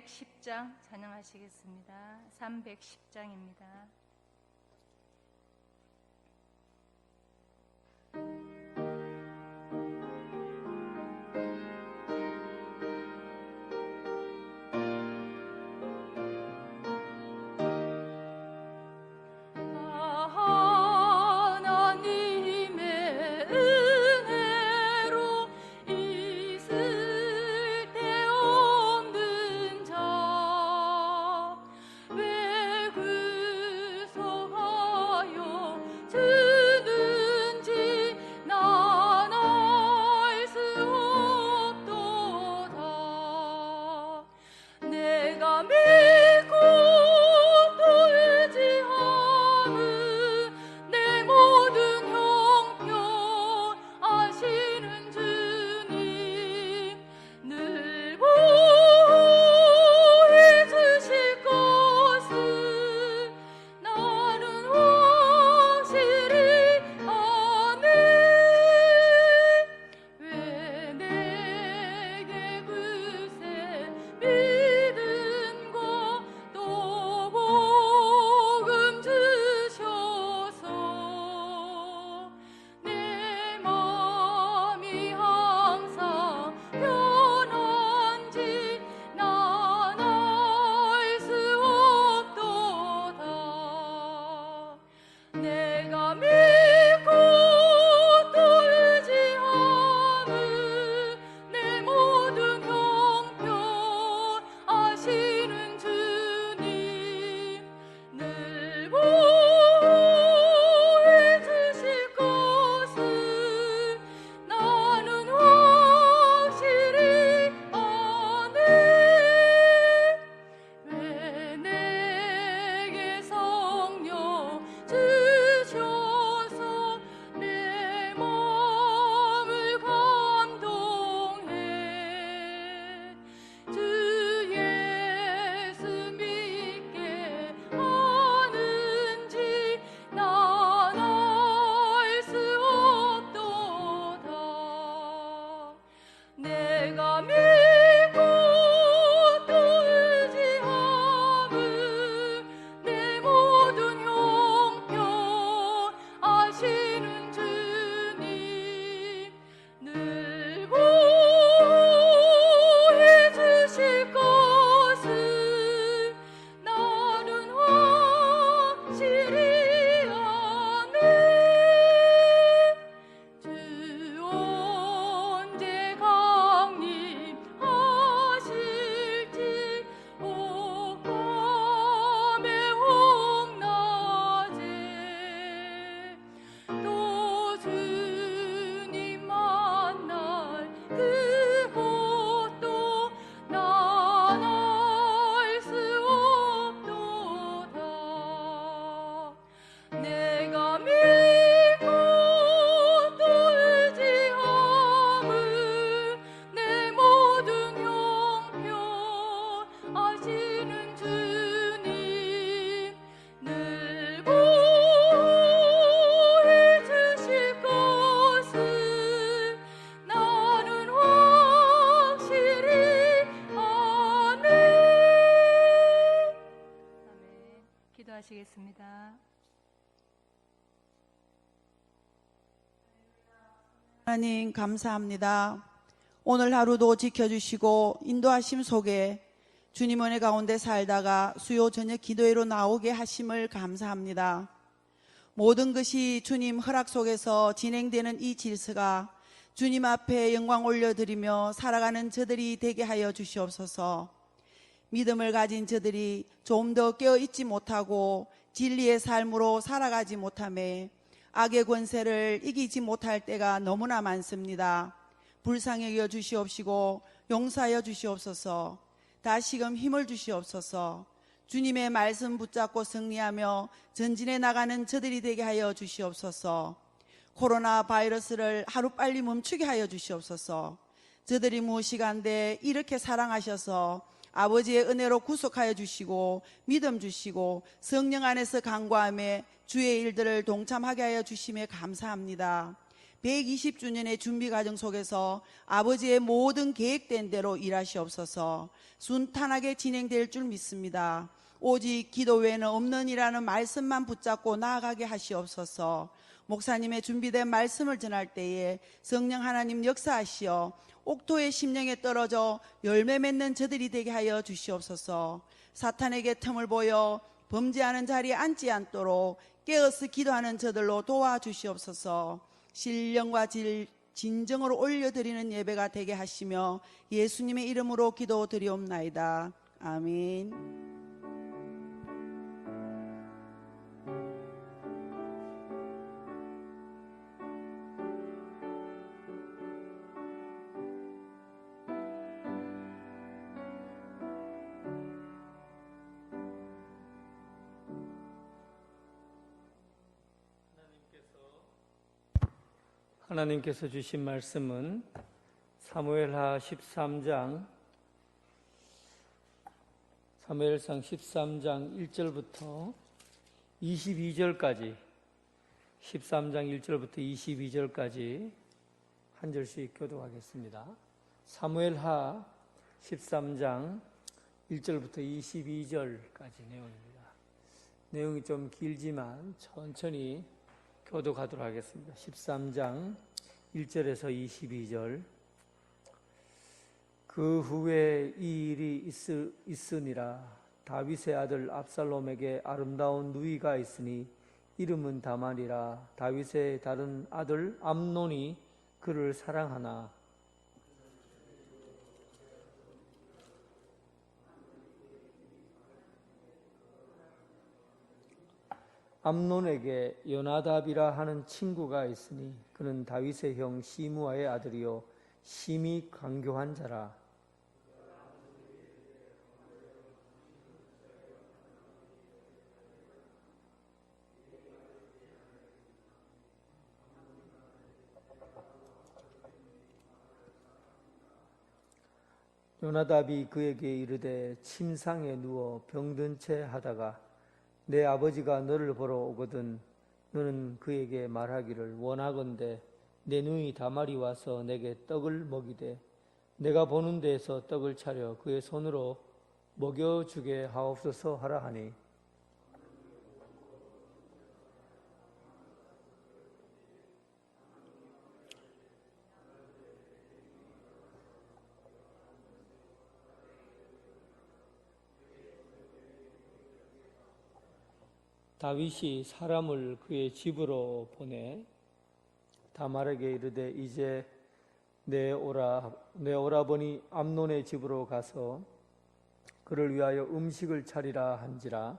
310장 찬양하시겠습니다. 310장입니다. 기도하시겠습니다. 하나님 감사합니다. 오늘 하루도 지켜주시고 인도하심 속에 주님 은혜 가운데 살다가 수요 저녁 기도회로 나오게 하심을 감사합니다. 모든 것이 주님 허락 속에서 진행되는 이 질서가 주님 앞에 영광 올려드리며 살아가는 저들이 되게 하여 주시옵소서. 믿음을 가진 저들이 좀 더 깨어있지 못하고 진리의 삶으로 살아가지 못하며 악의 권세를 이기지 못할 때가 너무나 많습니다. 불쌍히 여겨 주시옵시고 용서하여 주시옵소서. 다시금 힘을 주시옵소서. 주님의 말씀 붙잡고 승리하며 전진해 나가는 저들이 되게 하여 주시옵소서. 코로나 바이러스를 하루빨리 멈추게 하여 주시옵소서. 저들이 무엇이간데 이렇게 사랑하셔서 아버지의 은혜로 구속하여 주시고 믿음 주시고 성령 안에서 간구하며 주의 일들을 동참하게 하여 주심에 감사합니다. 120주년의 준비 과정 속에서 아버지의 모든 계획된 대로 일하시옵소서. 순탄하게 진행될 줄 믿습니다. 오직 기도 외에는 없느니라는 말씀만 붙잡고 나아가게 하시옵소서. 목사님의 준비된 말씀을 전할 때에 성령 하나님 역사하시어 옥토의 심령에 떨어져 열매 맺는 저들이 되게 하여 주시옵소서. 사탄에게 틈을 보여 범죄하는 자리에 앉지 않도록 깨어서 기도하는 저들로 도와주시옵소서. 신령과 진정으로 올려드리는 예배가 되게 하시며 예수님의 이름으로 기도드리옵나이다. 아멘. 하나님께서 주신 말씀은 사무엘상 13장 1절부터 22절까지 13장 1절부터 22절까지 한 절씩 교독하겠습니다. 사무엘하 13장 1절부터 22절까지 내용입니다. 내용이 좀 길지만 천천히 교독하도록 하겠습니다. 13장 1절에서 22절. 그 후에 이 일이 있으니라. 다윗의 아들 압살롬에게 아름다운 누이가 있으니 이름은 다말이라. 다윗의 다른 아들 암논이 그를 사랑하나 암논에게 요나답이라 하는 친구가 있으니 그는 다윗의 형 시므아의 아들이요 심히 강교한 자라. 요나답이 그에게 이르되 침상에 누워 병든 채 하다가 내 아버지가 너를 보러 오거든 너는 그에게 말하기를 원하건대 내 누이 다말이 와서 내게 떡을 먹이되 내가 보는 데에서 떡을 차려 그의 손으로 먹여주게 하옵소서 하라 하니 다윗이 사람을 그의 집으로 보내 다말에게 이르되 이제 내 오라버니 암논의 집으로 가서 그를 위하여 음식을 차리라 한지라.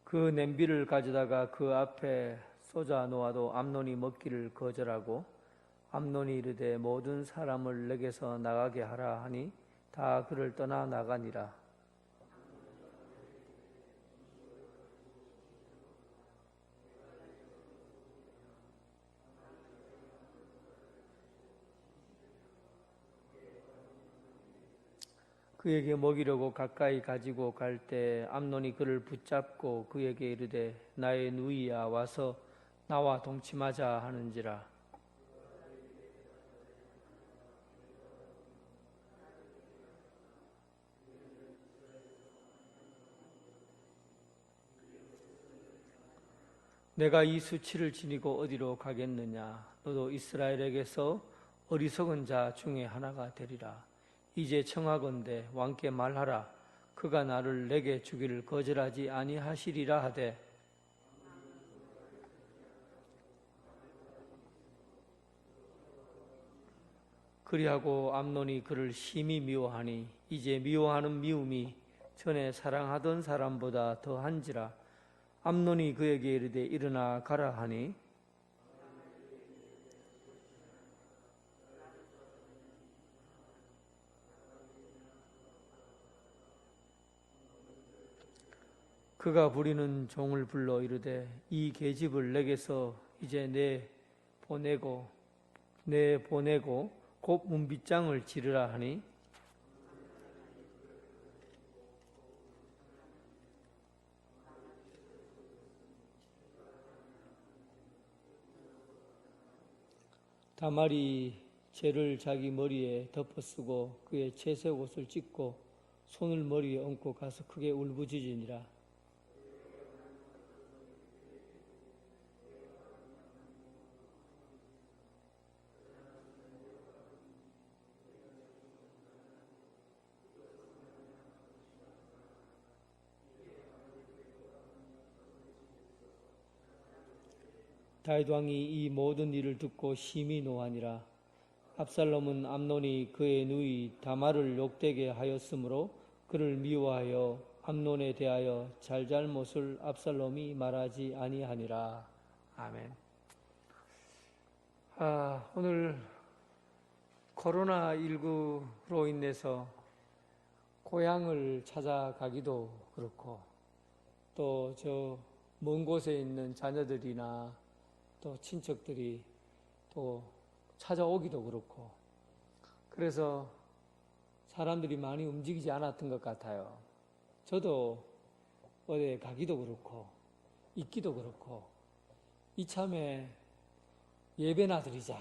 그 냄비를 가져다가 그 앞에 쏟아 놓아도 암논이 먹기를 거절하고 암논이 이르되 모든 사람을 내게서 나가게 하라 하니 다 그를 떠나 나가니라. 그에게 먹이려고 가까이 가지고 갈 때 암논이 그를 붙잡고 그에게 이르되 나의 누이야 와서 나와 동침하자 하는지라. 내가 이 수치를 지니고 어디로 가겠느냐. 너도 이스라엘에게서 어리석은 자 중에 하나가 되리라. 이제 청하건대 왕께 말하라. 그가 나를 내게 주기를 거절하지 아니하시리라 하되 그리하고 암논이 그를 심히 미워하니 이제 미워하는 미움이 전에 사랑하던 사람보다 더한지라. 암논이 그에게 이르되 일어나 가라 하니 그가 부리는 종을 불러 이르되 이 계집을 내게서 이제 내 보내고 곧 문빗장을 지르라 하니 다말이 재를 자기 머리에 덮어쓰고 그의 채색 옷을 찢고 손을 머리에 얹고 가서 크게 울부짖으니라. 다윗 왕이 이 모든 일을 듣고 심히 노하니라. 압살롬은 암논이 그의 누이 다말을 욕되게 하였으므로 그를 미워하여 암논에 대하여 잘잘못을 압살롬이 말하지 아니하니라. 아멘. 오늘 코로나19로 인해서 고향을 찾아가기도 그렇고 또 저 먼 곳에 있는 자녀들이나 또 친척들이 또 찾아오기도 그렇고 그래서 사람들이 많이 움직이지 않았던 것 같아요. 저도 어디에 가기도 그렇고 있기도 그렇고 이참에 예배나 드리자.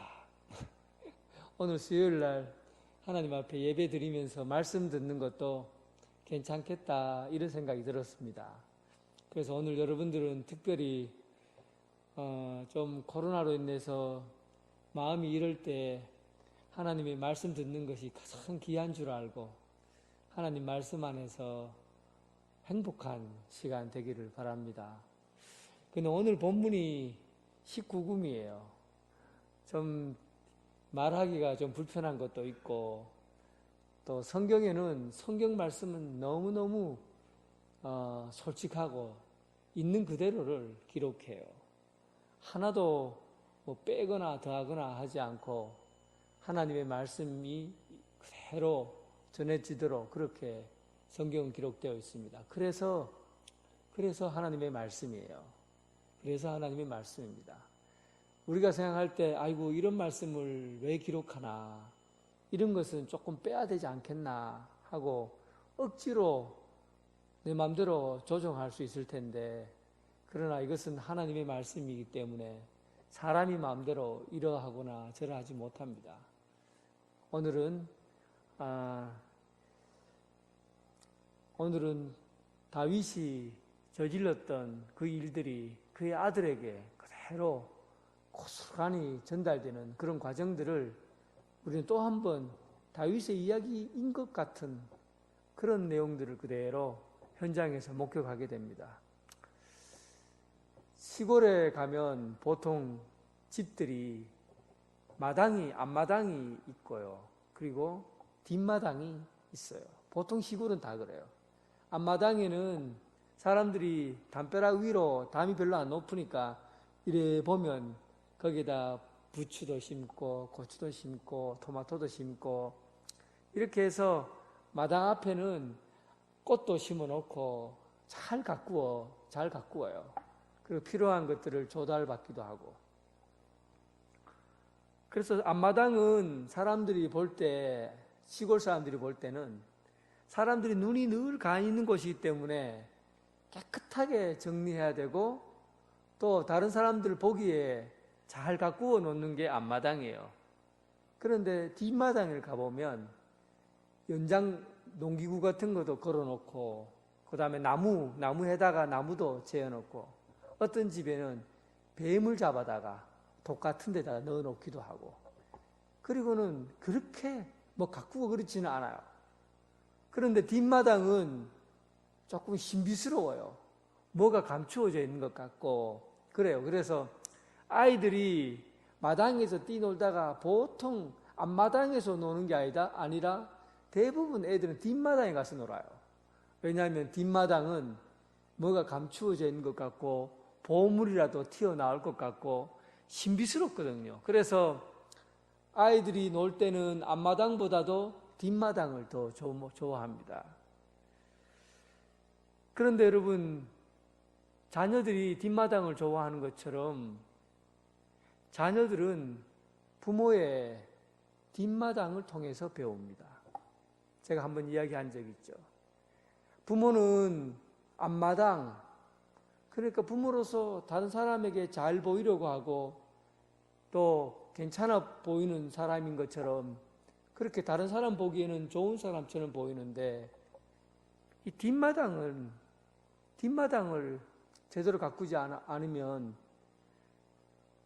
오늘 수요일 날 하나님 앞에 예배 드리면서 말씀 듣는 것도 괜찮겠다 이런 생각이 들었습니다. 그래서 오늘 여러분들은 특별히 좀 코로나로 인해서 마음이 이럴 때 하나님의 말씀 듣는 것이 가장 귀한 줄 알고 하나님 말씀 안에서 행복한 시간 되기를 바랍니다. 근데 오늘 본문이 19금이에요. 좀 말하기가 좀 불편한 것도 있고 또 성경에는 성경 말씀은 너무너무 솔직하고 있는 그대로를 기록해요. 하나도 뭐 빼거나 더하거나 하지 않고 하나님의 말씀이 그대로 전해지도록 그렇게 성경은 기록되어 있습니다. 그래서 하나님의 말씀이에요. 그래서 하나님의 말씀입니다. 우리가 생각할 때 아이고 이런 말씀을 왜 기록하나 이런 것은 조금 빼야 되지 않겠나 하고 억지로 내 마음대로 조정할 수 있을 텐데 그러나 이것은 하나님의 말씀이기 때문에 사람이 마음대로 이러하거나 저러하지 못합니다. 오늘은 다윗이 저질렀던 그 일들이 그의 아들에게 그대로 고스란히 전달되는 그런 과정들을 우리는 또 한 번 다윗의 이야기인 것 같은 그런 내용들을 그대로 현장에서 목격하게 됩니다. 시골에 가면 보통 집들이 앞마당이 있고요. 그리고 뒷마당이 있어요. 보통 시골은 다 그래요. 앞마당에는 사람들이 담벼락 위로 담이 별로 안 높으니까 이래 보면 거기다 부추도 심고 고추도 심고 토마토도 심고 이렇게 해서 마당 앞에는 꽃도 심어 놓고 잘 가꾸어요. 그리고 필요한 것들을 조달받기도 하고. 그래서 앞마당은 사람들이 볼 때, 시골 사람들이 볼 때는 사람들이 눈이 늘 가 있는 곳이기 때문에 깨끗하게 정리해야 되고 또 다른 사람들 보기에 잘 가꾸어 놓는 게 앞마당이에요. 그런데 뒷마당을 가보면 연장 농기구 같은 것도 걸어놓고 그 다음에 나무에다가 나무도 재어놓고 어떤 집에는 뱀을 잡아다가 독 같은 데다가 넣어놓기도 하고 그리고는 그렇게 가꾸고 그렇지는 않아요. 그런데 뒷마당은 조금 신비스러워요. 뭐가 감추어져 있는 것 같고 그래요. 그래서 아이들이 마당에서 뛰놀다가 보통 앞마당에서 노는 게 아니라 대부분 애들은 뒷마당에 가서 놀아요. 왜냐하면 뒷마당은 뭐가 감추어져 있는 것 같고 보물이라도 튀어나올 것 같고 신비스럽거든요. 그래서 아이들이 놀 때는 앞마당보다도 뒷마당을 더 좋아합니다. 그런데 여러분, 자녀들이 뒷마당을 좋아하는 것처럼 자녀들은 부모의 뒷마당을 통해서 배웁니다. 제가 한번 이야기한 적 있죠. 부모는 앞마당, 그러니까 부모로서 다른 사람에게 잘 보이려고 하고 또 괜찮아 보이는 사람인 것처럼 그렇게 다른 사람 보기에는 좋은 사람처럼 보이는데 이 뒷마당을 제대로 가꾸지 않으면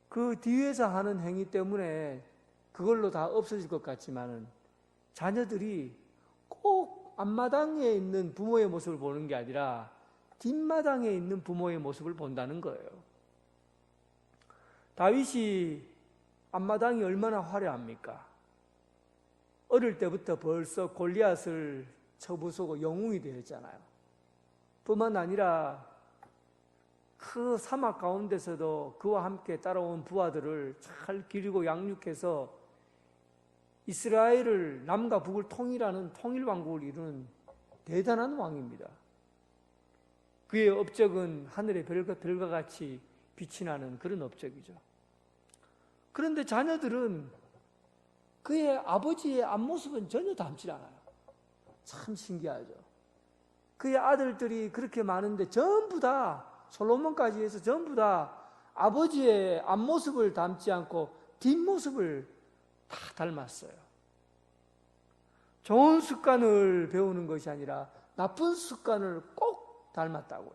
그 뒤에서 하는 행위 때문에 그걸로 다 없어질 것 같지만은 자녀들이 꼭 앞마당에 있는 부모의 모습을 보는 게 아니라 뒷마당에 있는 부모의 모습을 본다는 거예요. 다윗이 앞마당이 얼마나 화려합니까? 어릴 때부터 벌써 골리앗을 쳐부수고 영웅이 되었잖아요. 뿐만 아니라 그 사막 가운데서도 그와 함께 따라온 부하들을 잘 기르고 양육해서 이스라엘을 남과 북을 통일하는 통일왕국을 이루는 대단한 왕입니다. 그의 업적은 하늘의 별과 같이 빛이 나는 그런 업적이죠. 그런데 자녀들은 그의 아버지의 앞모습은 전혀 닮지 않아요. 참 신기하죠. 그의 아들들이 그렇게 많은데 전부 다 솔로몬까지 해서 전부 다 아버지의 앞모습을 닮지 않고 뒷모습을 다 닮았어요. 좋은 습관을 배우는 것이 아니라 나쁜 습관을 꼭 닮았다고요.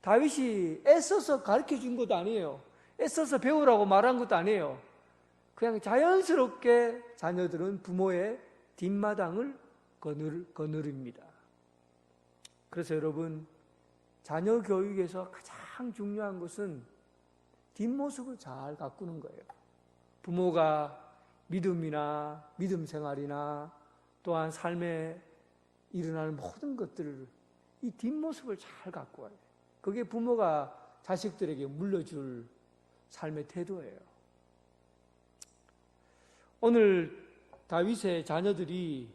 다윗이 애써서 가르쳐 준 것도 아니에요. 애써서 배우라고 말한 것도 아니에요. 그냥 자연스럽게 자녀들은 부모의 뒷마당을 거느립니다. 그래서 여러분, 자녀 교육에서 가장 중요한 것은 뒷모습을 잘 가꾸는 거예요. 부모가 믿음이나 믿음 생활이나 또한 삶에 일어나는 모든 것들을 이 뒷모습을 잘 가꾸어야 돼요. 그게 부모가 자식들에게 물려줄 삶의 태도예요. 오늘 다윗의 자녀들이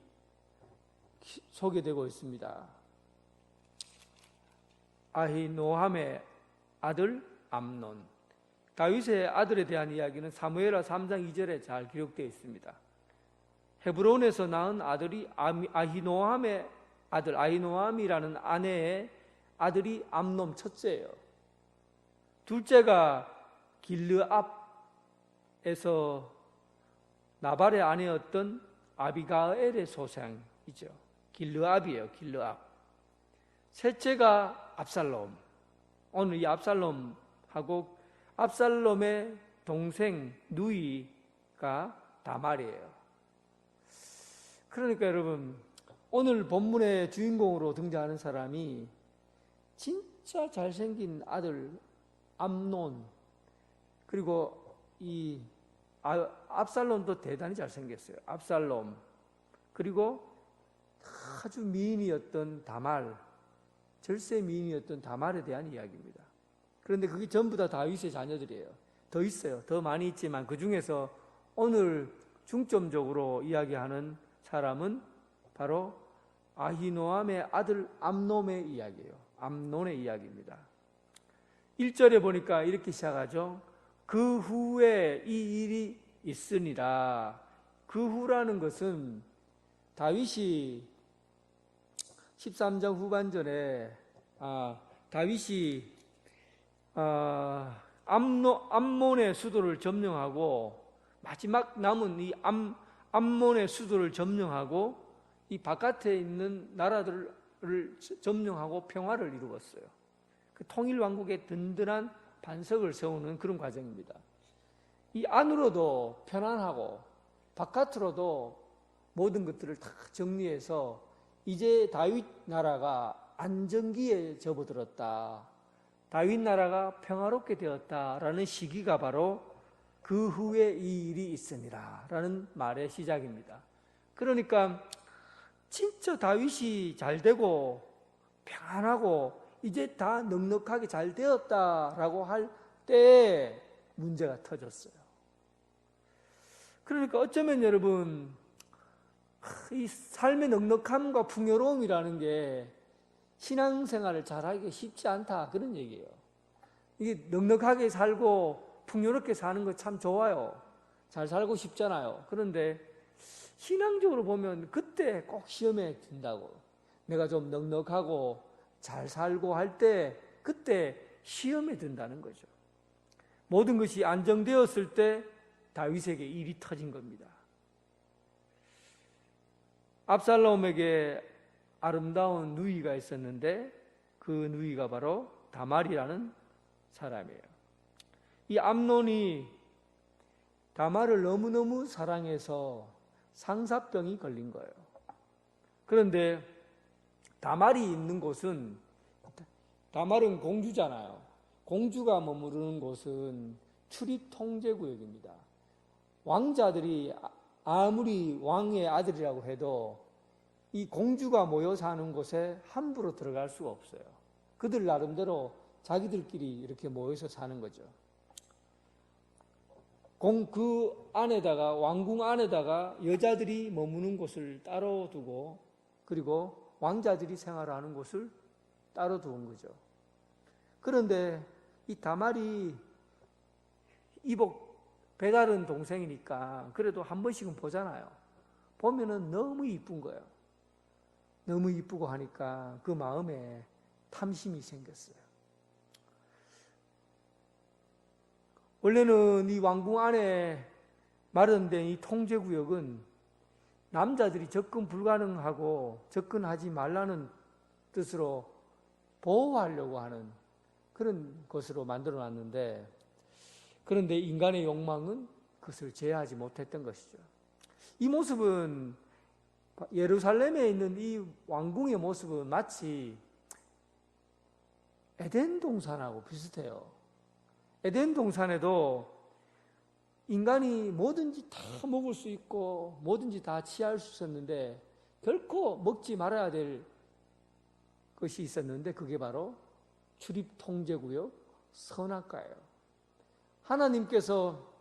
소개되고 있습니다. 아히노함의 아들 암논. 다윗의 아들에 대한 이야기는 사무엘하 3장 2절에 잘 기록되어 있습니다. 헤브론에서 낳은 아들이 아히노함의 아들, 아히노함이라는 아내의 아들이 암논 첫째예요. 둘째가 길르압에서 나발의 아내였던 아비가엘의 소생이죠. 길르압이에요. 길르압. 셋째가 압살롬. 오늘 이 압살롬하고 압살롬의 동생 누이가 다말이에요. 그러니까 여러분, 오늘 본문의 주인공으로 등장하는 사람이 진짜 잘생긴 아들 암논, 그리고 이 압살롬도 대단히 잘생겼어요. 압살롬, 그리고 아주 미인이었던 다말, 절세 미인이었던 다말에 대한 이야기입니다. 그런데 그게 전부 다 다윗의 자녀들이에요. 더 있어요. 더 많이 있지만 그 중에서 오늘 중점적으로 이야기하는 사람은 바로 아히노함의 아들 암논의 이야기예요. 암논의 이야기입니다. 1절에 보니까 이렇게 시작하죠. 그 후에 이 일이 있으니라. 그 후라는 것은 다윗이 13장 후반전에 다윗이 암몬의 수도를 점령하고 마지막 남은 이 암몬의 수도를 점령하고 이 바깥에 있는 나라들을 점령하고 평화를 이루었어요. 그 통일왕국의 든든한 반석을 세우는 그런 과정입니다. 이 안으로도 편안하고 바깥으로도 모든 것들을 다 정리해서 이제 다윗 나라가 안정기에 접어들었다. 다윗 나라가 평화롭게 되었다라는 시기가 바로 그 후에 이 일이 있으니라 라는 말의 시작입니다. 그러니까 진짜 다윗이 잘 되고 평안하고 이제 다 넉넉하게 잘 되었다라고 할 때에 문제가 터졌어요. 그러니까 어쩌면 여러분, 이 삶의 넉넉함과 풍요로움이라는 게 신앙생활을 잘하기가 쉽지 않다, 그런 얘기예요. 이게 넉넉하게 살고 풍요롭게 사는 거 참 좋아요. 잘 살고 싶잖아요. 그런데 신앙적으로 보면 그때 꼭 시험에 든다고. 내가 좀 넉넉하고 잘 살고 할 때 그때 시험에 든다는 거죠. 모든 것이 안정되었을 때 다윗에게 일이 터진 겁니다. 압살롬에게 아름다운 누이가 있었는데 그 누이가 바로 다말이라는 사람이에요. 이 암논이 다말을 너무너무 사랑해서 상사병이 걸린 거예요. 그런데 다말이 있는 곳은, 다말은 공주잖아요. 공주가 머무르는 곳은 출입 통제 구역입니다. 왕자들이 아무리 왕의 아들이라고 해도 이 공주가 모여 사는 곳에 함부로 들어갈 수가 없어요. 그들 나름대로 자기들끼리 이렇게 모여서 사는 거죠. 그 안에다가, 왕궁 안에다가 여자들이 머무는 곳을 따로 두고, 그리고 왕자들이 생활하는 곳을 따로 두은 거죠. 그런데 이 다말이 이복 배다른 동생이니까 그래도 한 번씩은 보잖아요. 보면은 너무 이쁜 거예요. 너무 이쁘고 하니까 그 마음에 탐심이 생겼어요. 원래는 이 왕궁 안에 마련된 이 통제구역은 남자들이 접근 불가능하고 접근하지 말라는 뜻으로 보호하려고 하는 그런 것으로 만들어 놨는데, 그런데 인간의 욕망은 그것을 제어하지 못했던 것이죠. 이 모습은, 예루살렘에 있는 이 왕궁의 모습은 마치 에덴 동산하고 비슷해요. 에덴 동산에도 인간이 뭐든지 다 먹을 수 있고 뭐든지 다 취할 수 있었는데 결코 먹지 말아야 될 것이 있었는데 그게 바로 출입 통제구역 선악과예요. 하나님께서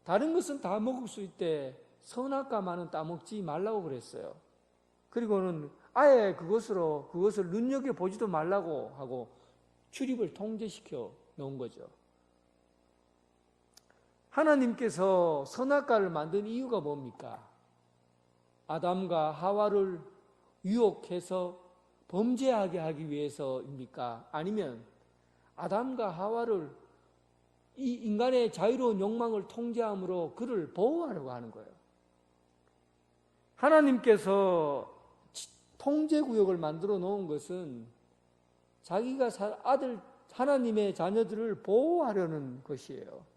다른 것은 다 먹을 수 있대 선악과만은 따먹지 말라고 그랬어요. 그리고는 아예 그것을 눈여겨보지도 말라고 하고 출입을 통제시켜 놓은 거죠. 하나님께서 선악과를 만든 이유가 뭡니까? 아담과 하와를 유혹해서 범죄하게 하기 위해서입니까? 아니면 아담과 하와를 이 인간의 자유로운 욕망을 통제함으로 그를 보호하려고 하는 거예요. 하나님께서 통제구역을 만들어 놓은 것은 자기가 하나님의 자녀들을 보호하려는 것이에요.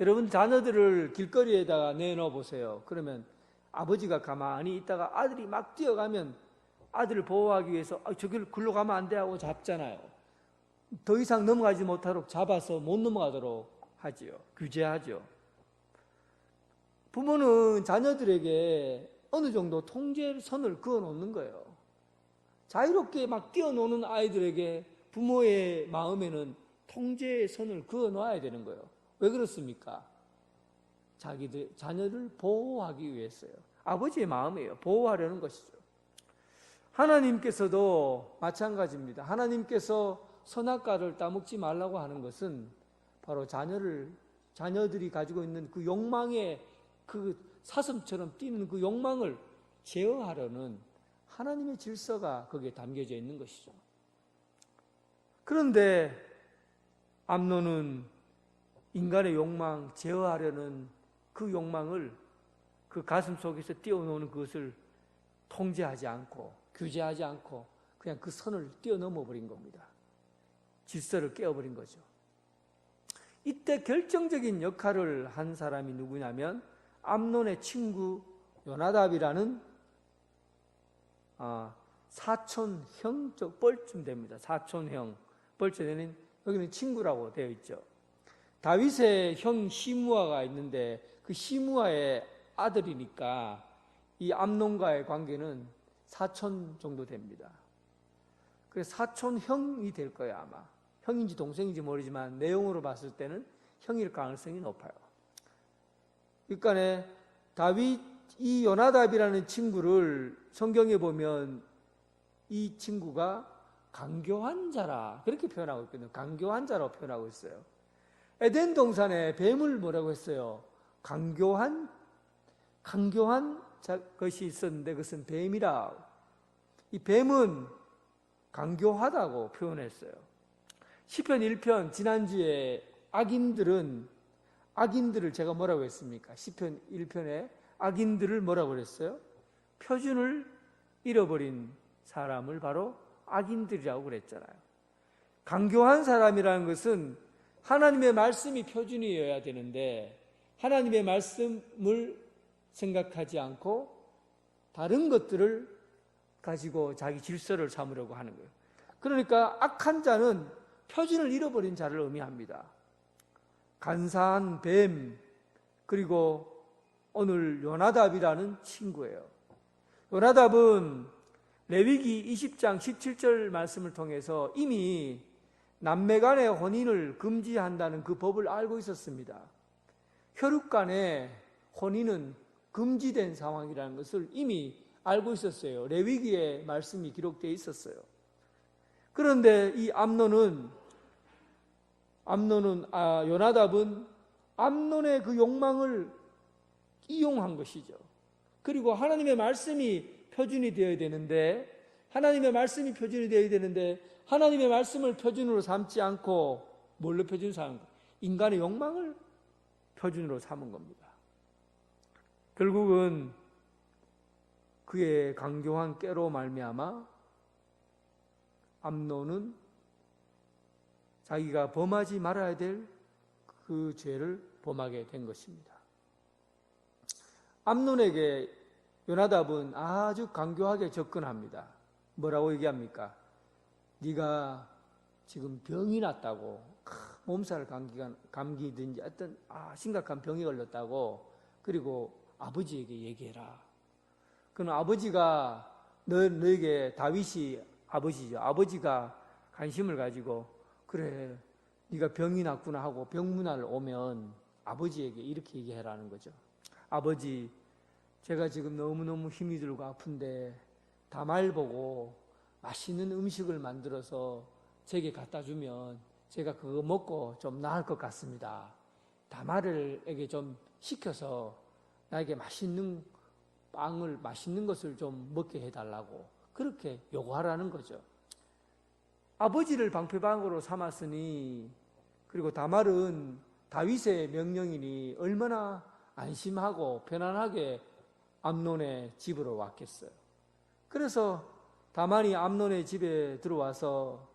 여러분, 자녀들을 길거리에다가 내놓아 보세요. 그러면 아버지가 가만히 있다가 아들이 막 뛰어가면 아들을 보호하기 위해서 저길 글로 가면 안 돼 하고 잡잖아요. 더 이상 넘어가지 못하도록 잡아서 못 넘어가도록 하지요. 규제하죠. 부모는 자녀들에게 어느 정도 통제선을 그어 놓는 거예요. 자유롭게 막 뛰어노는 아이들에게 부모의 마음에는 통제선을 그어 놔야 되는 거예요. 왜 그렇습니까? 자녀를 보호하기 위해서요. 아버지의 마음이에요. 보호하려는 것이죠. 하나님께서도 마찬가지입니다. 하나님께서 선악과를 따먹지 말라고 하는 것은 바로 자녀들이 가지고 있는 그 욕망의 그 사슴처럼 뛰는 그 욕망을 제어하려는 하나님의 질서가 거기에 담겨져 있는 것이죠. 그런데 암논은 인간의 욕망, 제어하려는 그 욕망을 그 가슴 속에서 뛰어노는 그것을 통제하지 않고 규제하지 않고 그냥 그 선을 뛰어넘어 버린 겁니다. 질서를 깨어버린 거죠. 이때 결정적인 역할을 한 사람이 누구냐면 암논의 친구 요나답이라는 사촌형 쪽 뻘쯤 됩니다. 사촌형 뻘쯤에는 여기는 친구라고 되어 있죠. 다윗의 형 시므아가 있는데 그 시므아의 아들이니까 이 암논과의 관계는 사촌 정도 됩니다. 그래서 사촌형이 될 거예요, 아마. 형인지 동생인지 모르지만 내용으로 봤을 때는 형일 가능성이 높아요. 그러니까 이 요나답이라는 친구를 성경에 보면 이 친구가 강교한 자라 그렇게 표현하고 있거든요. 강교한 자라고 표현하고 있어요. 에덴 동산에 뱀을 뭐라고 했어요? 강교한 것이 있었는데 그것은 뱀이라. 이 뱀은 강교하다고 표현했어요. 시편 1편 지난주에 악인들을 제가 뭐라고 했습니까? 시편 1편에 악인들을 뭐라고 그랬어요? 표준을 잃어버린 사람을 바로 악인들이라고 그랬잖아요. 강교한 사람이라는 것은 하나님의 말씀이 표준이어야 되는데 하나님의 말씀을 생각하지 않고 다른 것들을 가지고 자기 질서를 삼으려고 하는 거예요. 그러니까 악한 자는 표준을 잃어버린 자를 의미합니다. 간사한 뱀, 그리고 오늘 요나답이라는 친구예요. 요나답은 레위기 20장 17절 말씀을 통해서 이미 남매 간의 혼인을 금지한다는 그 법을 알고 있었습니다. 혈육 간의 혼인은 금지된 상황이라는 것을 이미 알고 있었어요. 레위기에 말씀이 기록되어 있었어요. 그런데 이 요나답은 암논의 그 욕망을 이용한 것이죠. 그리고 하나님의 말씀이 표준이 되어야 되는데 하나님의 말씀을 표준으로 삼지 않고 뭘로 표준으로 삼은 거예요? 인간의 욕망을 표준으로 삼은 겁니다. 결국은 그의 강교한 꾀로 말미암아 암논은 자기가 범하지 말아야 될 그 죄를 범하게 된 것입니다. 암논에게 요나답은 아주 강교하게 접근합니다. 뭐라고 얘기합니까? 네가 지금 병이 났다고, 몸살 감기든지 어떤 심각한 병이 걸렸다고, 그리고 아버지에게 얘기해라. 그럼 아버지가 너에게 다윗이 아버지죠. 아버지가 관심을 가지고 그래 네가 병이 났구나 하고 병문안 오면 아버지에게 이렇게 얘기해라는 거죠. 아버지, 제가 지금 너무너무 힘이 들고 아픈데 다말 보고 맛있는 음식을 만들어서 제게 갖다 주면 제가 그거 먹고 좀 나을 것 같습니다. 다말에게 좀 시켜서 나에게 맛있는 것을 좀 먹게 해달라고 그렇게 요구하라는 거죠. 아버지를 방패방으로 삼았으니, 그리고 다말은 다윗의 명령이니 얼마나 안심하고 편안하게 암논의 집으로 왔겠어요. 그래서 다말이 암논의 집에 들어와서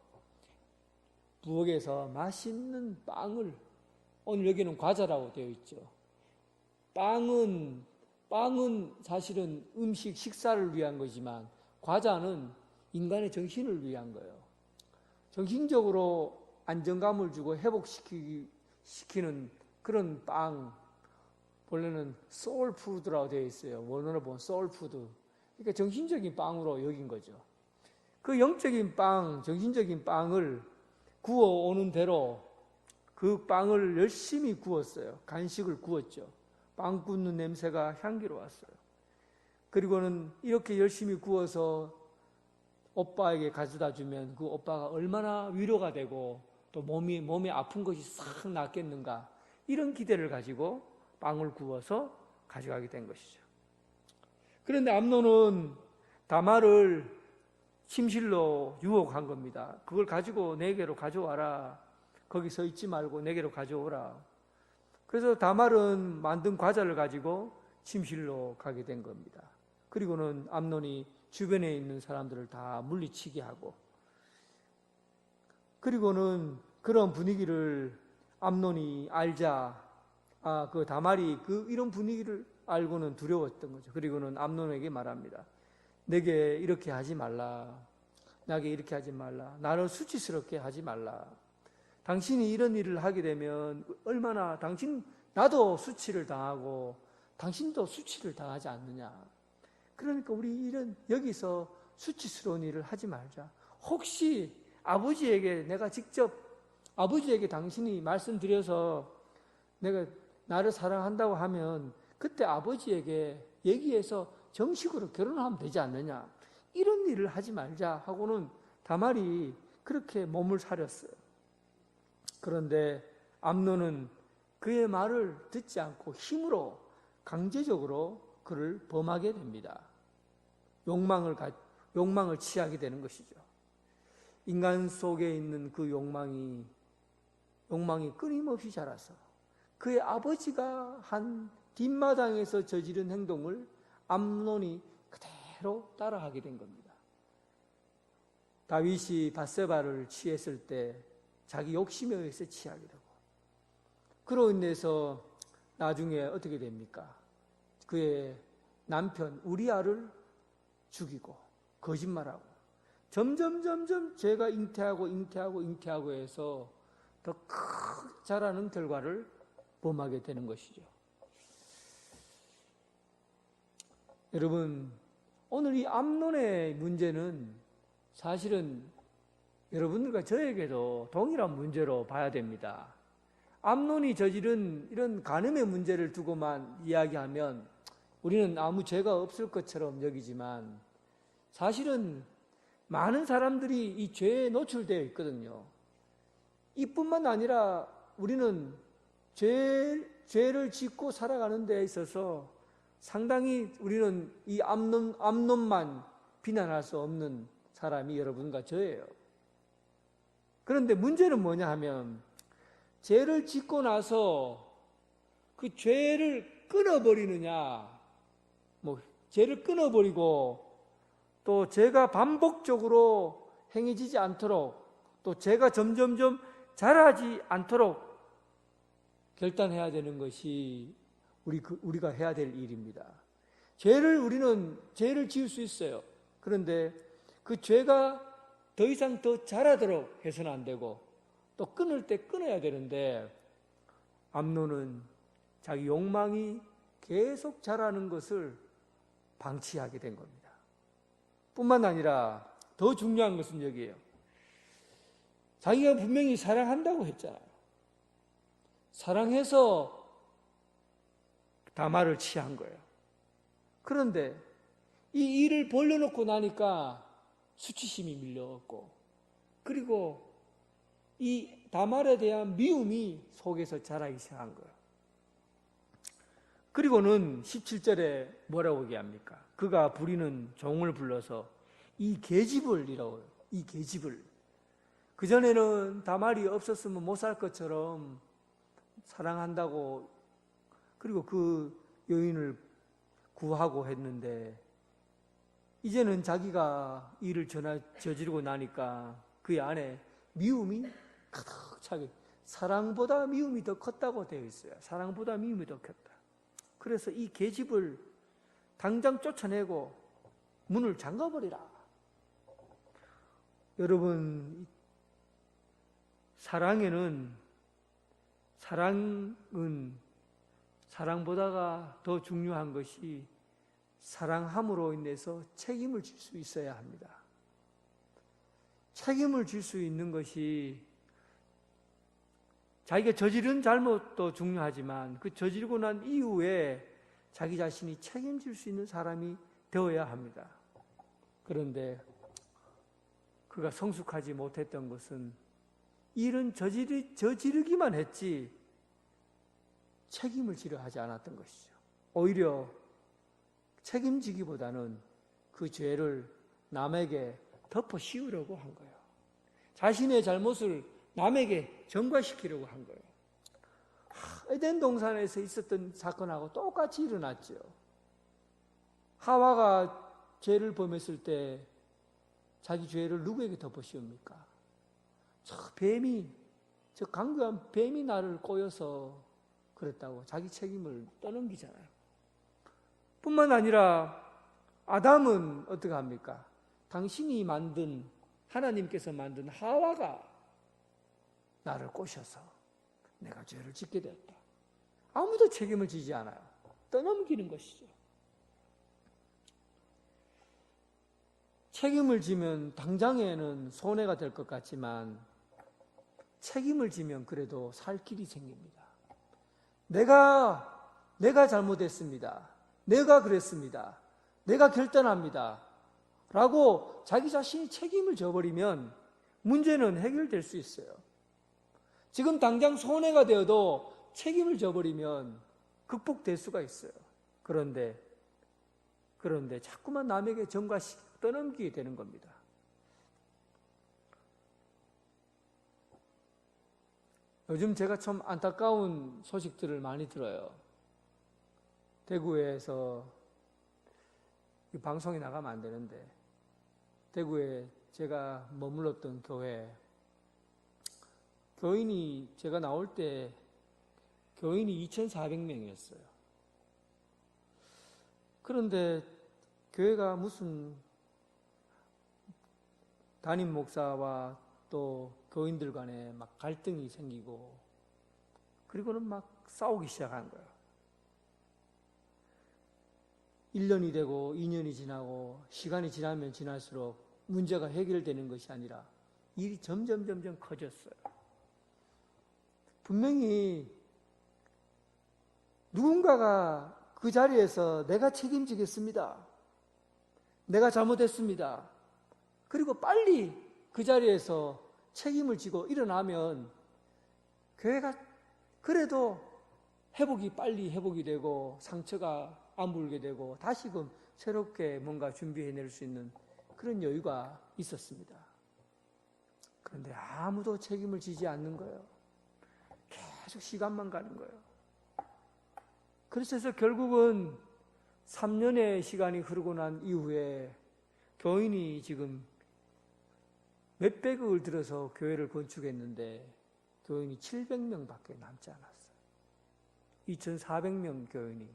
부엌에서 맛있는 빵을, 오늘 여기는 과자라고 되어 있죠. 빵은 사실은 식사를 위한 거지만 과자는 인간의 정신을 위한 거예요. 정신적으로 안정감을 주고 회복시키는 그런 빵, 원래는 소울푸드라고 되어 있어요. 원어로 보면 소울푸드. 그러니까 정신적인 빵으로 여긴 거죠. 그 영적인 빵, 정신적인 빵을 구워오는 대로 그 빵을 열심히 구웠어요. 간식을 구웠죠. 빵 굽는 냄새가 향기로웠어요. 그리고는 이렇게 열심히 구워서 오빠에게 가져다 주면 그 오빠가 얼마나 위로가 되고 또 몸에 아픈 것이 싹 낫겠는가, 이런 기대를 가지고 빵을 구워서 가져가게 된 것이죠. 그런데 암논은 다말을 침실로 유혹한 겁니다. 그걸 가지고 내게로 가져와라. 거기 서 있지 말고 내게로 가져오라. 그래서 다말은 만든 과자를 가지고 침실로 가게 된 겁니다. 그리고는 암논이 주변에 있는 사람들을 다 물리치게 하고, 그리고는 그런 분위기를 암논이 알자, 그 다말이 이런 분위기를 알고는 두려웠던 거죠. 그리고는 암논에게 말합니다. 내게 이렇게 하지 말라. 나게 이렇게 하지 말라. 나를 수치스럽게 하지 말라. 당신이 이런 일을 하게 되면 얼마나 나도 수치를 당하고 당신도 수치를 당하지 않느냐. 그러니까 우리 여기서 수치스러운 일을 하지 말자. 혹시 아버지에게 내가 직접 아버지에게 당신이 말씀드려서 내가 나를 사랑한다고 하면 그때 아버지에게 얘기해서 정식으로 결혼하면 되지 않느냐. 이런 일을 하지 말자 하고는 다말이 그렇게 몸을 사렸어요. 그런데 암논은 그의 말을 듣지 않고 힘으로 강제적으로 그를 범하게 됩니다. 욕망을 취하게 되는 것이죠. 인간 속에 있는 그 욕망이 끊임없이 자라서 그의 아버지가 한 뒷마당에서 저지른 행동을 암논이 그대로 따라하게 된 겁니다. 다윗이 밧세바를 취했을 때 자기 욕심에 의해서 취하게 되고, 그로 인해서 나중에 어떻게 됩니까? 그의 남편 우리아를 죽이고 거짓말하고 점점 죄가 잉태하고 해서 더 크게 자라는 결과를 범하게 되는 것이죠. 여러분, 오늘 이 암논의 문제는 사실은 여러분들과 저에게도 동일한 문제로 봐야 됩니다. 암논이 저지른 이런 간음의 문제를 두고만 이야기하면 우리는 아무 죄가 없을 것처럼 여기지만, 사실은 많은 사람들이 이 죄에 노출되어 있거든요. 이뿐만 아니라 우리는 죄를 짓고 살아가는 데 있어서 상당히 우리는 이 암논만 비난할 수 없는 사람이 여러분과 저예요. 그런데 문제는 뭐냐 하면, 죄를 짓고 나서 그 죄를 끊어버리느냐, 죄를 끊어버리고 또 죄가 반복적으로 행해지지 않도록, 또 죄가 점점점 자라지 않도록 결단해야 되는 것이 우리가 해야 될 일입니다. 우리는 죄를 지을 수 있어요. 그런데 그 죄가 더 이상 더 자라도록 해서는 안 되고, 또 끊을 때 끊어야 되는데, 암논은 자기 욕망이 계속 자라는 것을 방치하게 된 겁니다. 뿐만 아니라 더 중요한 것은 여기에요. 자기가 분명히 사랑한다고 했잖아요. 사랑해서 다말을 취한 거예요. 그런데 이 일을 벌려놓고 나니까 수치심이 밀려왔고, 그리고 이 다말에 대한 미움이 속에서 자라기 시작한 거예요. 그리고는 17절에 뭐라고 얘기합니까? 그가 부리는 종을 불러서 이 계집을이라고 해요. 이 계집을. 그전에는 다말이 없었으면 못 살 것처럼 사랑한다고, 그리고 그 여인을 구하고 했는데, 이제는 자기가 일을 저지르고 나니까 그의 안에 미움이 가득 차게, 사랑보다 미움이 더 컸다고 되어 있어요. 사랑보다 미움이 더 컸다. 그래서 이 계집을 당장 쫓아내고 문을 잠가버리라. 여러분, 사랑은 사랑보다가 더 중요한 것이 사랑함으로 인해서 책임을 질 수 있어야 합니다. 책임을 질 수 있는 것이, 자기가 저지른 잘못도 중요하지만 그 저지르고 난 이후에 자기 자신이 책임질 수 있는 사람이 되어야 합니다. 그런데 그가 성숙하지 못했던 것은 일은 저지르기만 했지 책임을 지려 하지 않았던 것이죠. 오히려 책임지기보다는 그 죄를 남에게 덮어 씌우려고 한 거예요. 자신의 잘못을 남에게 전가시키려고 한 거예요. 에덴 동산에서 있었던 사건하고 똑같이 일어났죠. 하와가 죄를 범했을 때 자기 죄를 누구에게 덮어 씌웁니까? 저 강교한 뱀이 나를 꼬여서 그랬다고 자기 책임을 떠넘기잖아요. 뿐만 아니라 아담은 어떻게 합니까? 당신이 하나님께서 만든 하와가 나를 꼬셔서 내가 죄를 짓게 되었다. 아무도 책임을 지지 않아요. 떠넘기는 것이죠. 책임을 지면 당장에는 손해가 될 것 같지만 책임을 지면 그래도 살 길이 생깁니다. 내가 잘못했습니다. 내가 그랬습니다. 내가 결단합니다. 라고 자기 자신이 책임을 져버리면 문제는 해결될 수 있어요. 지금 당장 손해가 되어도 책임을 져버리면 극복될 수가 있어요. 그런데 자꾸만 남에게 전가시키고 떠넘기게 되는 겁니다. 요즘 제가 참 안타까운 소식들을 많이 들어요. 대구에서, 이 방송에 나가면 안 되는데, 대구에 제가 머물렀던 교인이 제가 나올 때 교인이 2,400명이었어요. 그런데 교회가 무슨 담임 목사와 또 교인들 간에 막 갈등이 생기고, 그리고는 막 싸우기 시작한 거예요. 1년이 되고 2년이 지나고 시간이 지나면 지날수록 문제가 해결되는 것이 아니라 일이 점점 커졌어요. 분명히 누군가가 그 자리에서 내가 책임지겠습니다, 내가 잘못했습니다, 그리고 빨리 그 자리에서 책임을 지고 일어나면 교회가 그래도 빨리 회복이 되고 상처가 안 불게 되고 다시금 새롭게 뭔가 준비해낼 수 있는 그런 여유가 있었습니다. 그런데 아무도 책임을 지지 않는 거예요. 계속 시간만 가는 거예요. 그래서 결국은 3년의 시간이 흐르고 난 이후에 교인이 지금 몇백억을 들여서 교회를 건축했는데 교인이 700명밖에 남지 않았어요. 2,400명 교인이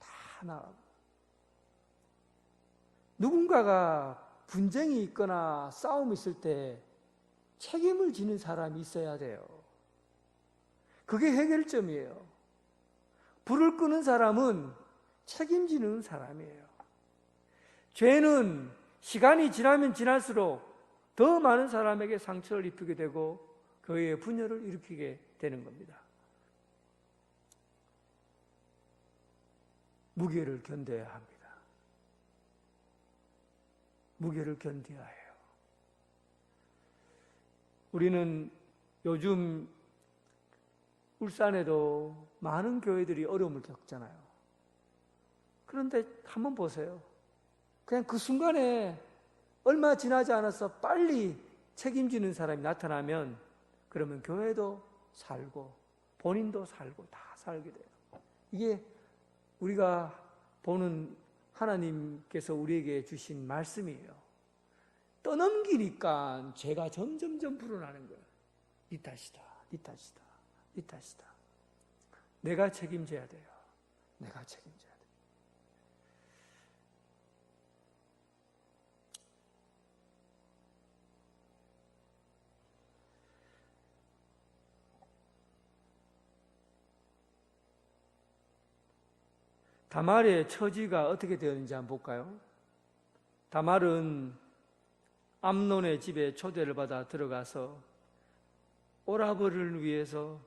다 나가고, 누군가가 분쟁이 있거나 싸움이 있을 때 책임을 지는 사람이 있어야 돼요. 그게 해결점이에요. 불을 끄는 사람은 책임지는 사람이에요. 죄는 시간이 지나면 지날수록 더 많은 사람에게 상처를 입히게 되고 교회의 분열을 일으키게 되는 겁니다. 무게를 견뎌야 합니다. 무게를 견뎌야 해요. 우리는 요즘 울산에도 많은 교회들이 어려움을 겪잖아요. 그런데 한번 보세요. 그냥 그 순간에 얼마 지나지 않아서 빨리 책임지는 사람이 나타나면 그러면 교회도 살고 본인도 살고 다 살게 돼요. 이게 우리가 보는 하나님께서 우리에게 주신 말씀이에요. 떠넘기니까 죄가 점점 불어나는 거예요. 네 탓이다, 네 탓이다, 네 탓이다. 내가 책임져야 돼요. 내가 책임져야 돼요. 다말의 처지가 어떻게 되었는지 한번 볼까요? 다말은 암논의 집에 초대를 받아 들어가서 오라버를 위해서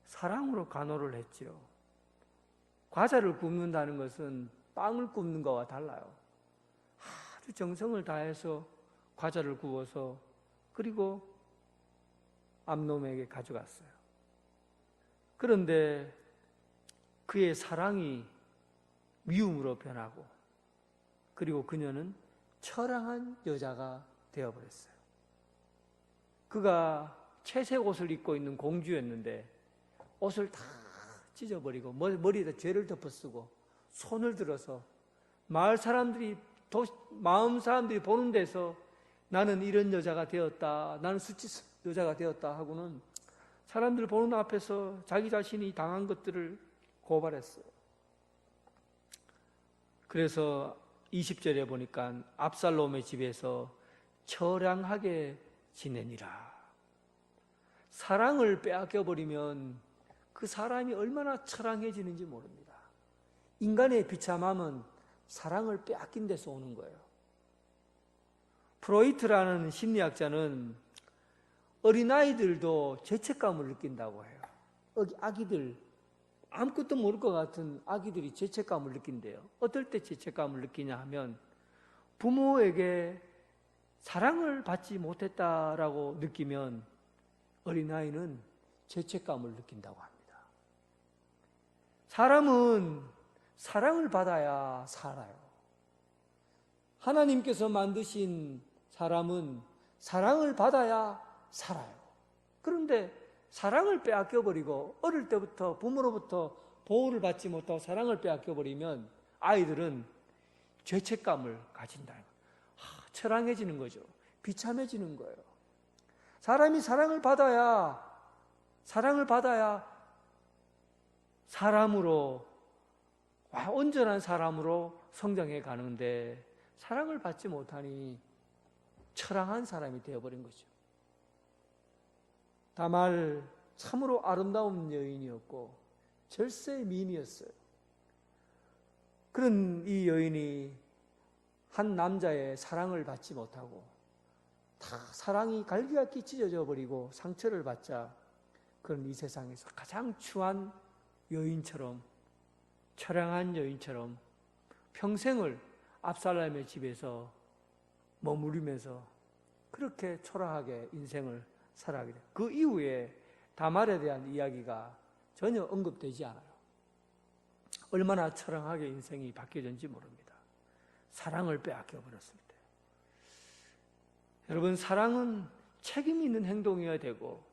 사랑으로 간호를 했지요. 과자를 굽는다는 것은 빵을 굽는 것과 달라요. 아주 정성을 다해서 과자를 구워서 그리고 암논에게 가져갔어요. 그런데 그의 사랑이 미움으로 변하고 그리고 그녀는 처량한 여자가 되어버렸어요. 그가 채색 옷을 입고 있는 공주였는데 옷을 다 찢어버리고 머리에다 죄를 덮어쓰고 손을 들어서 마을 사람들이 보는 데서 나는 이런 여자가 되었다, 나는 수치 여자가 되었다 하고는 사람들 보는 앞에서 자기 자신이 당한 것들을 고발했어요. 그래서 20절에 보니까 압살롬의 집에서 처량하게 지내니라. 사랑을 빼앗겨버리면 그 사람이 얼마나 처량해지는지 모릅니다. 인간의 비참함은 사랑을 빼앗긴 데서 오는 거예요. 프로이트라는 심리학자는 어린아이들도 죄책감을 느낀다고 해요. 아기들, 아무것도 모를 것 같은 아기들이 죄책감을 느낀대요. 어떨 때 죄책감을 느끼냐 하면 부모에게 사랑을 받지 못했다라고 느끼면 어린아이는 죄책감을 느낀다고 합니다. 사람은 사랑을 받아야 살아요. 하나님께서 만드신 사람은 사랑을 받아야 살아요. 그런데 사랑을 빼앗겨버리고 어릴 때부터 부모로부터 보호를 받지 못하고 사랑을 빼앗겨버리면 아이들은 죄책감을 가진다는 거예요. 처량해지는 거죠. 비참해지는 거예요. 사람이 사랑을 받아야 사람으로, 온전한 사람으로 성장해 가는데 사랑을 받지 못하니 처량한 사람이 되어버린 거죠. 다말 참으로 아름다운 여인이었고 절세의 미인이었어요. 그런 이 여인이 한 남자의 사랑을 받지 못하고 다 사랑이 갈기갈기 찢어져 버리고 상처를 받자 그런 이 세상에서 가장 추한 여인처럼, 처량한 여인처럼 평생을 압살롬의 집에서 머무르면서 그렇게 초라하게 인생을 살아가게 돼요. 그 이후에 다말에 대한 이야기가 전혀 언급되지 않아요. 얼마나 처량하게 인생이 바뀌어졌는지 모릅니다. 사랑을 빼앗겨 버렸을 때. 여러분, 사랑은 책임 있는 행동이어야 되고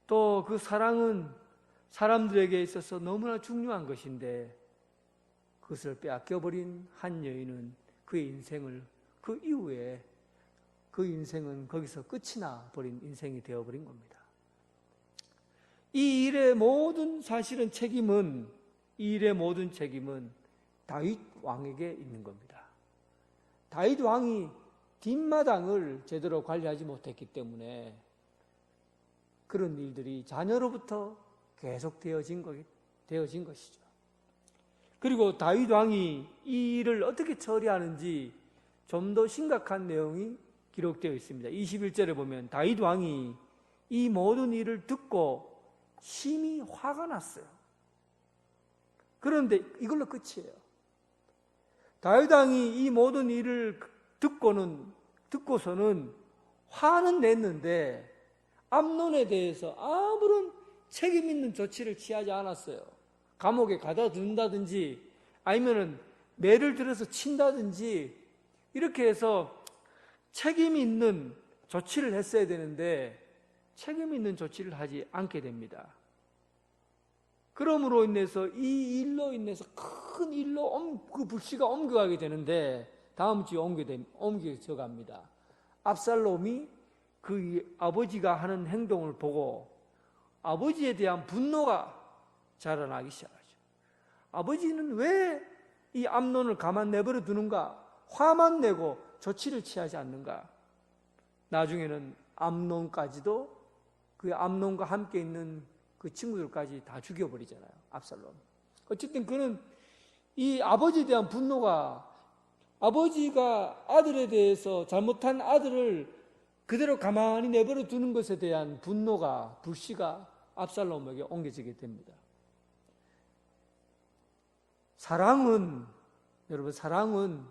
또 그 사랑은 사람들에게 있어서 너무나 중요한 것인데 그것을 빼앗겨버린 한 여인은 그의 인생을 그 이후에 그 인생은 거기서 끝이 나 버린 인생이 되어버린 겁니다. 이 일의 모든 사실은 책임은 이 일의 모든 책임은 다윗 왕에게 있는 겁니다. 다윗 왕이 뒷마당을 제대로 관리하지 못했기 때문에 그런 일들이 자녀로부터 계속 되어진 것이죠. 그리고 다윗 왕이 이 일을 어떻게 처리하는지 좀 더 심각한 내용이 기록되어 있습니다. 21절에 보면 다윗 왕이 이 모든 일을 듣고 심히 화가 났어요. 그런데 이걸로 끝이에요. 다윗 왕이 이 모든 일을 듣고서는 화는 냈는데 암논에 대해서 아무런 책임 있는 조치를 취하지 않았어요. 감옥에 가다 둔다든지 아니면은 매를 들어서 친다든지 이렇게 해서 책임 있는 조치를 했어야 되는데 책임 있는 조치를 하지 않게 됩니다. 그러므로 인해서 이 일로 인해서 큰 일로 그 불씨가 옮겨가게 되는데 다음 주에 옮겨져 갑니다. 압살롬이 그 아버지가 하는 행동을 보고 아버지에 대한 분노가 자라나기 시작하죠. 아버지는 왜 이 암논을 가만 내버려 두는가? 화만 내고 조치를 취하지 않는가? 나중에는 암논까지도 그 암논과 함께 있는 그 친구들까지 다 죽여버리잖아요. 압살롬. 어쨌든 그는 이 아버지에 대한 분노가 아버지가 아들에 대해서 잘못한 아들을 그대로 가만히 내버려 두는 것에 대한 분노가 불씨가 압살롬에게 옮겨지게 됩니다. 여러분, 사랑은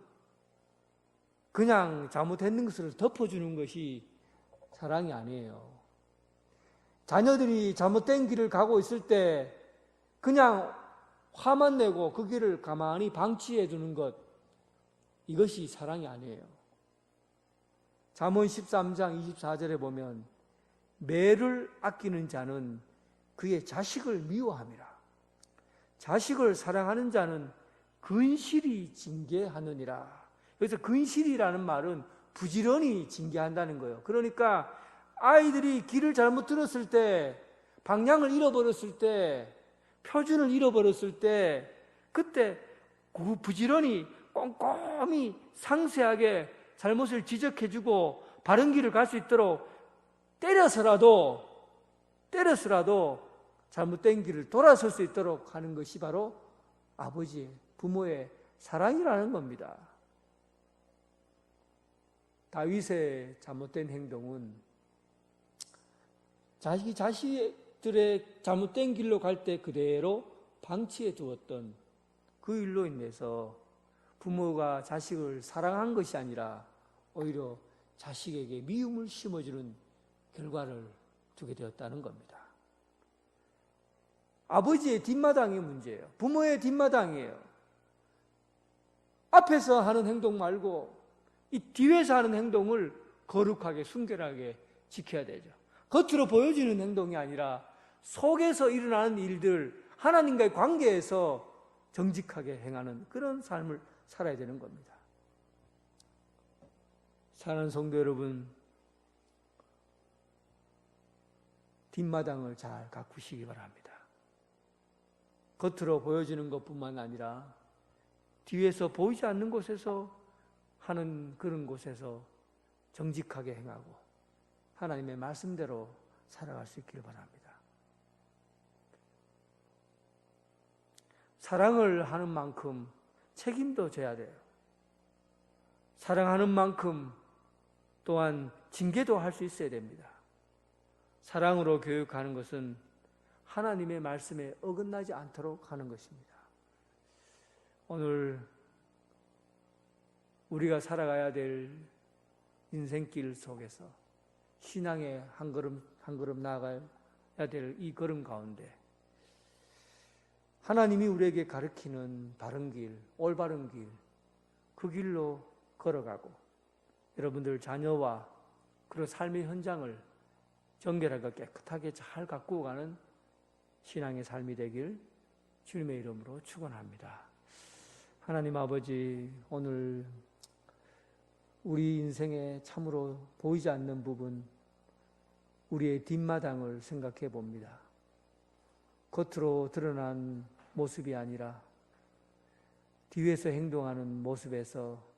그냥 잘못했는 것을 덮어주는 것이 사랑이 아니에요. 자녀들이 잘못된 길을 가고 있을 때 그냥 화만 내고 그 길을 가만히 방치해 두는 것, 이것이 사랑이 아니에요. 잠언 13장 24절에 보면 매를 아끼는 자는 그의 자식을 미워함이라. 자식을 사랑하는 자는 근실히 징계하느니라. 그래서 근실이라는 말은 부지런히 징계한다는 거예요. 그러니까 아이들이 길을 잘못 들었을 때, 방향을 잃어버렸을 때, 표준을 잃어버렸을 때, 그때 부지런히 꼼꼼히 상세하게 잘못을 지적해주고 바른 길을 갈 수 있도록 때려서라도 잘못된 길을 돌아설 수 있도록 하는 것이 바로 아버지의, 부모의 사랑이라는 겁니다. 다윗의 잘못된 행동은 자식들의 잘못된 길로 갈 때 그대로 방치해 두었던 그 일로 인해서 부모가 자식을 사랑한 것이 아니라 오히려 자식에게 미움을 심어주는 결과를 두게 되었다는 겁니다. 아버지의 뒷마당이 문제예요. 부모의 뒷마당이에요. 앞에서 하는 행동 말고 이 뒤에서 하는 행동을 거룩하게 순결하게 지켜야 되죠. 겉으로 보여지는 행동이 아니라 속에서 일어나는 일들, 하나님과의 관계에서 정직하게 행하는 그런 삶을 살아야 되는 겁니다. 사랑하는 성도 여러분, 뒷마당을 잘 가꾸시기 바랍니다. 겉으로 보여지는 것뿐만 아니라 뒤에서 보이지 않는 곳에서 하는 그런 곳에서 정직하게 행하고 하나님의 말씀대로 살아갈 수 있기를 바랍니다. 사랑을 하는 만큼 책임도 져야 돼요. 사랑하는 만큼 또한 징계도 할 수 있어야 됩니다. 사랑으로 교육하는 것은 하나님의 말씀에 어긋나지 않도록 하는 것입니다. 오늘 우리가 살아가야 될 인생길 속에서 신앙의 한 걸음 나아가야 될 이 걸음 가운데 하나님이 우리에게 가르치는 바른 길, 올바른 길, 그 길로 걸어가고 여러분들 자녀와 그런 삶의 현장을 정결하고 깨끗하게 잘 가꾸어 가는 신앙의 삶이 되길 주님의 이름으로 축원합니다. 하나님 아버지, 오늘 우리 인생에 참으로 보이지 않는 부분, 우리의 뒷마당을 생각해 봅니다. 겉으로 드러난 모습이 아니라 뒤에서 행동하는 모습에서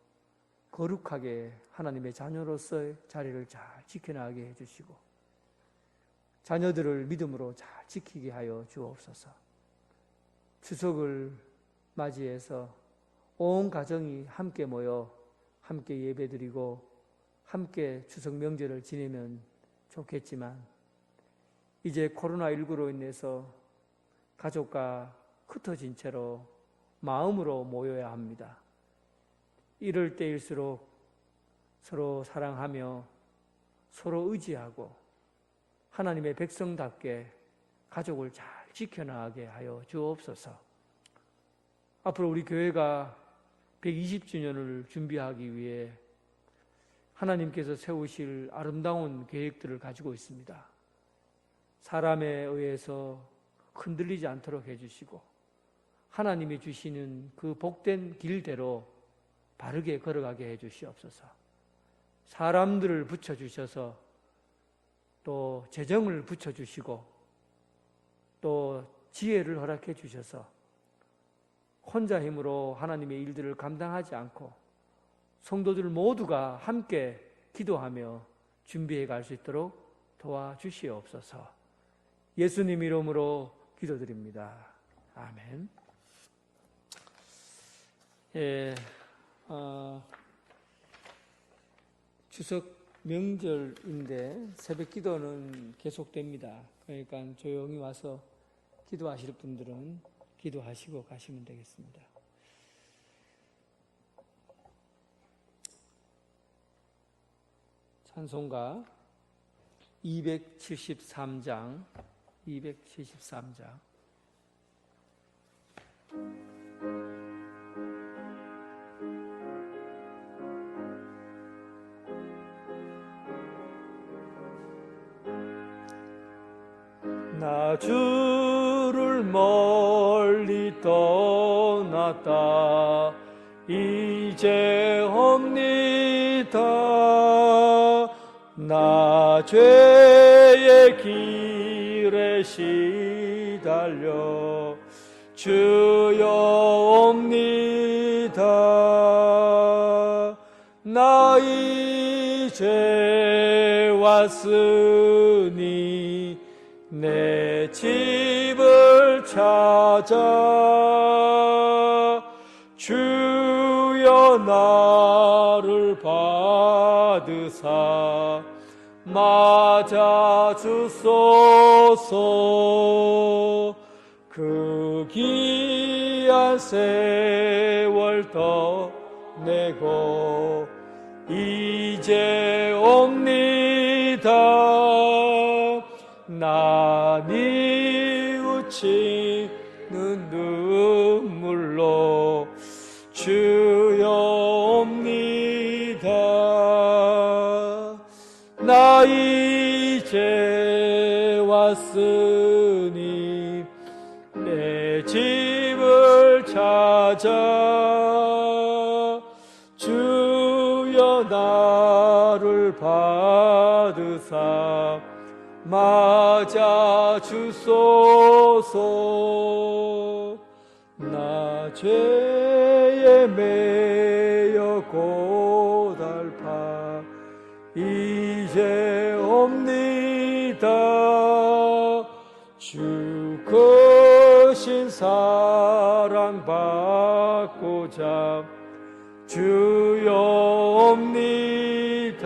거룩하게 하나님의 자녀로서의 자리를 잘 지켜나가게 해주시고 자녀들을 믿음으로 잘 지키게 하여 주옵소서. 추석을 맞이해서 온 가정이 함께 모여 함께 예배드리고 함께 추석 명절을 지내면 좋겠지만 이제 코로나19로 인해서 가족과 흩어진 채로 마음으로 모여야 합니다. 이럴 때일수록 서로 사랑하며 서로 의지하고 하나님의 백성답게 가족을 잘 지켜나가게 하여 주옵소서. 앞으로 우리 교회가 120주년을 준비하기 위해 하나님께서 세우실 아름다운 계획들을 가지고 있습니다. 사람에 의해서 흔들리지 않도록 해주시고 하나님이 주시는 그 복된 길대로 바르게 걸어가게 해주시옵소서. 사람들을 붙여주셔서 또 재정을 붙여주시고 또 지혜를 허락해 주셔서 혼자 힘으로 하나님의 일들을 감당하지 않고 성도들 모두가 함께 기도하며 준비해 갈 수 있도록 도와주시옵소서. 예수님 이름으로 기도드립니다. 아멘. 추석 명절인데 새벽 기도는 계속됩니다. 그러니까 조용히 와서 기도하실 분들은 기도하시고 가시면 되겠습니다. 찬송가 273장 나 주를 멀리 떠났다 이제 옵니다. 나 죄의 길에 시달려 주여 옵니다. 나 이제 왔으니 내 집을 찾아 주여 나를 받으사 맞아 주소서. 그 귀한 세월 떠내고 이제 옵니다. 나 뉘우친 주여 옵니다. 나 이제 왔으니 내 집을 찾아 주여 나를 받으사 맞아 주소서. 나 죄에 매여 고달파 이제 옵니다. 주 크신 사랑 받고자 주여 옵니다.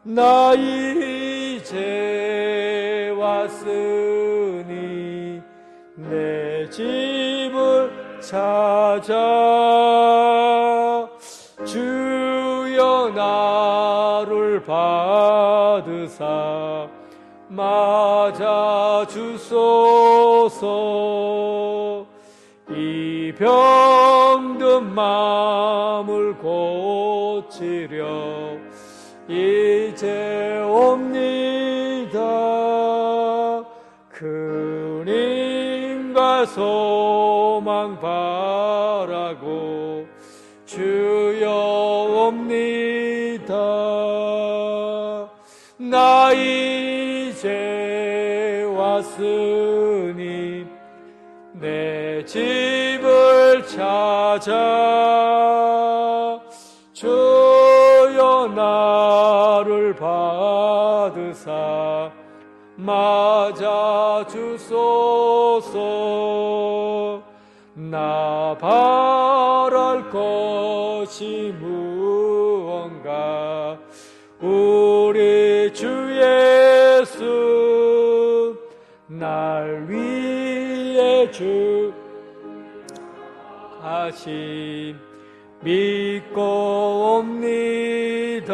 나 이제 왔으니 내 집을 찾아 주여 나를 받으사 맞아 주소서. 이 병든 마음을 고치려 이제 옵니다. 큰 힘과 소망 바라고 주여 옵니다. 나 이제 왔으니 내 집을 찾아 주여 나를 받으사 맞아 주소서. 나 바랄 것이 무언가 우리 주 예수 날 위해 주 하심 믿고 옵니다.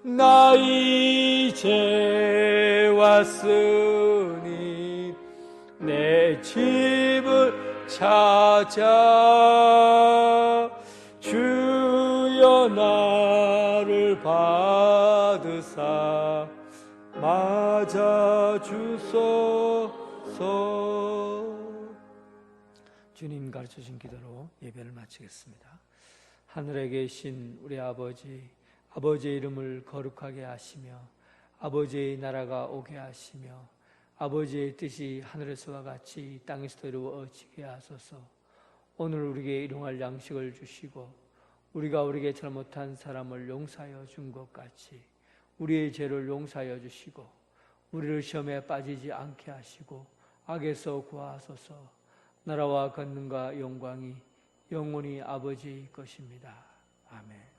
나 이제 왔으니 내 집을 찾아 주여 나를 받으사 맞아 주소서. 주님 가르쳐주신 기도로 예배를 마치겠습니다. 하늘에 계신 우리 아버지, 아버지의 이름을 거룩하게 하시며 아버지의 나라가 오게 하시며 아버지의 뜻이 하늘에서와 같이 땅에서도 이루어지게 하소서. 오늘 우리에게 일용할 양식을 주시고 우리가 우리에게 잘못한 사람을 용서하여 준 것 같이 우리의 죄를 용서하여 주시고 우리를 시험에 빠지지 않게 하시고 악에서 구하소서. 나라와 권능과 영광이 영원히 아버지의 것입니다. 아멘.